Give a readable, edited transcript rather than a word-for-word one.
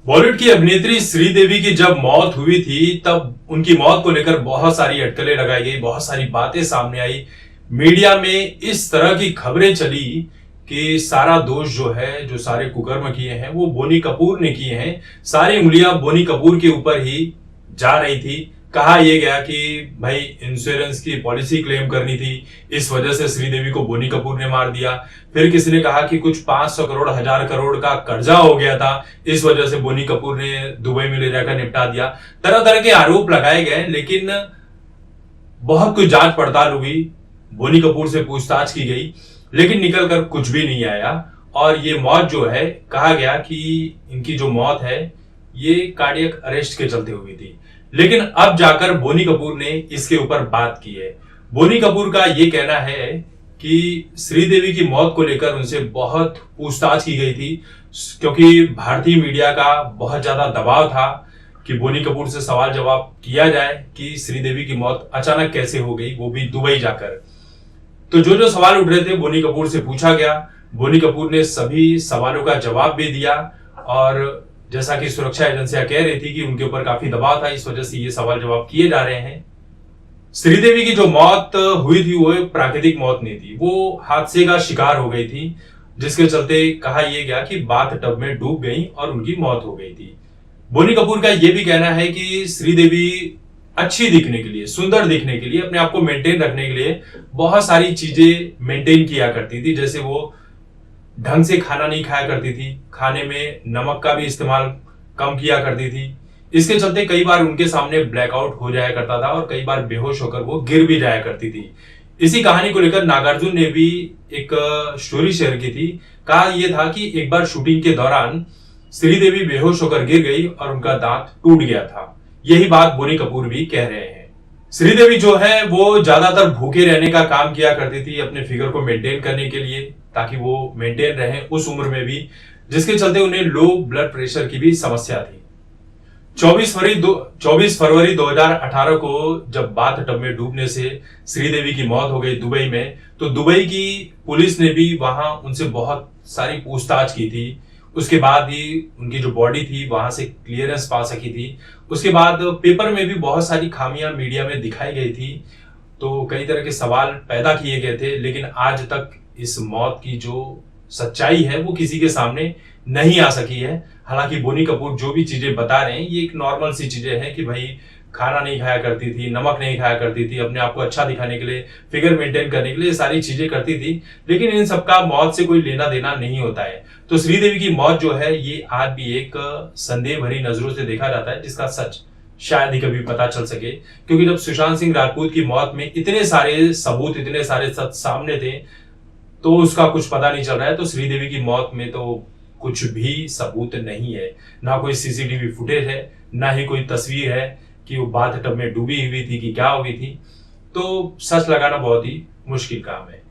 बॉलीवुड की अभिनेत्री श्रीदेवी की जब मौत हुई थी तब उनकी मौत को लेकर बहुत सारी अटकलें लगाई गई, बहुत सारी बातें सामने आई। मीडिया में इस तरह की खबरें चली कि सारा दोष जो है, जो सारे कुकर्म किए हैं वो बोनी कपूर ने किए हैं। सारी उंगलियां बोनी कपूर के ऊपर ही जा रही थी। कहा यह गया कि भाई इंश्योरेंस की पॉलिसी क्लेम करनी थी, इस वजह से श्रीदेवी को बोनी कपूर ने मार दिया। फिर किसी ने कहा कि कुछ 500 करोड़ 1000 करोड़ का कर्जा हो गया था, इस वजह से बोनी कपूर ने दुबई में ले जाकर निपटा दिया। तरह तरह के आरोप लगाए गए, लेकिन बहुत कुछ जांच पड़ताल हुई, बोनी कपूर से पूछताछ की गई, लेकिन निकल कर कुछ भी नहीं आया। और ये मौत जो है, कहा गया कि इनकी जो मौत है ये कार्डियक अरेस्ट के चलते हुई थी। लेकिन अब जाकर बोनी कपूर ने इसके ऊपर बात की है। बोनी कपूर का ये कहना है कि श्रीदेवी की मौत को लेकर उनसे बहुत पूछताछ की गई थी, क्योंकि भारतीय मीडिया का बहुत ज्यादा दबाव था कि बोनी कपूर से सवाल जवाब किया जाए कि श्रीदेवी की मौत अचानक कैसे हो गई, वो भी दुबई जाकर। तो जो जो सवाल उठ रहे थे बोनी कपूर से पूछा गया। बोनी कपूर ने सभी सवालों का जवाब भी दिया, और जैसा कि सुरक्षा एजेंसियां कह रही थी कि उनके ऊपर काफी दबाव था, इस वजह से ये सवाल जवाब किए जा रहे हैं। श्रीदेवी की जो मौत हुई थी वो एक प्राकृतिक मौत नहीं थी, वो हादसे का शिकार हो गई थी, जिसके चलते कहा यह गया कि बाथ टब में डूब गई और उनकी मौत हो गई थी। बोनी कपूर का यह भी कहना है कि श्रीदेवी अच्छी दिखने के लिए, सुंदर दिखने के लिए, अपने आप को मेंटेन रखने के लिए बहुत सारी चीजें मेंटेन किया करती थी। जैसे वो ढंग से खाना नहीं खाया करती थी, खाने में नमक का भी इस्तेमाल कम किया करती थी। इसके चलते कई बार उनके सामने ब्लैकआउट हो जाया करता था और कई बार बेहोश होकर वो गिर भी जाया करती थी। इसी कहानी को लेकर नागार्जुन ने भी एक स्टोरी शेयर की थी। कहा यह था कि एक बार शूटिंग के दौरान श्रीदेवी बेहोश होकर गिर गई और उनका दांत टूट गया था। यही बात बोनी कपूर भी कह रहे हैं। श्रीदेवी जो है वो ज्यादातर भूखे रहने का काम किया करती थी अपने फिगर को मेंटेन करने के लिए, ताकि वो मेंटेन रहे उस उम्र में भी, जिसके चलते उन्हें लो ब्लड प्रेशर की भी समस्या थी। 24 फरवरी 2018 को जब बाथ टब में डूबने से श्रीदेवी की मौत हो गई दुबई में, तो दुबई की पुलिस ने भी वहां उनसे बहुत सारी पूछताछ की थी। उसके बाद ही उनकी जो बॉडी थी वहां से क्लियरेंस पा सकी थी। उसके बाद पेपर में भी बहुत सारी खामियां मीडिया में दिखाई गई थी, तो कई तरह के सवाल पैदा किए गए थे, लेकिन आज तक इस मौत की जो सच्चाई है वो किसी के सामने नहीं आ सकी है। हालांकि बोनी कपूर जो भी चीजें बता रहे हैं ये एक नॉर्मल सी चीजें हैं कि भाई खाना नहीं खाया करती थी, नमक नहीं खाया करती थी, अपने आप को अच्छा दिखाने के लिए, फिगर मेंटेन करने के लिए सारी चीजें करती थी, लेकिन इन सबका मौत से कोई लेना देना नहीं होता है। तो श्रीदेवी की मौत जो है ये आज भी एक संदेह भरी नजरों से देखा जाता है, जिसका सच शायद ही कभी पता चल सके, क्योंकि जब सुशांत सिंह राजपूत की मौत में इतने सारे सबूत, इतने सारे सच सामने थे, तो उसका कुछ पता नहीं चल रहा है। तो श्रीदेवी की मौत में तो कुछ भी सबूत नहीं है, ना कोई सीसीटीवी फुटेज है, ना ही कोई तस्वीर है कि वो बाथ टब में डूबी हुई थी कि क्या हुई थी। तो सच लगाना बहुत ही मुश्किल काम है।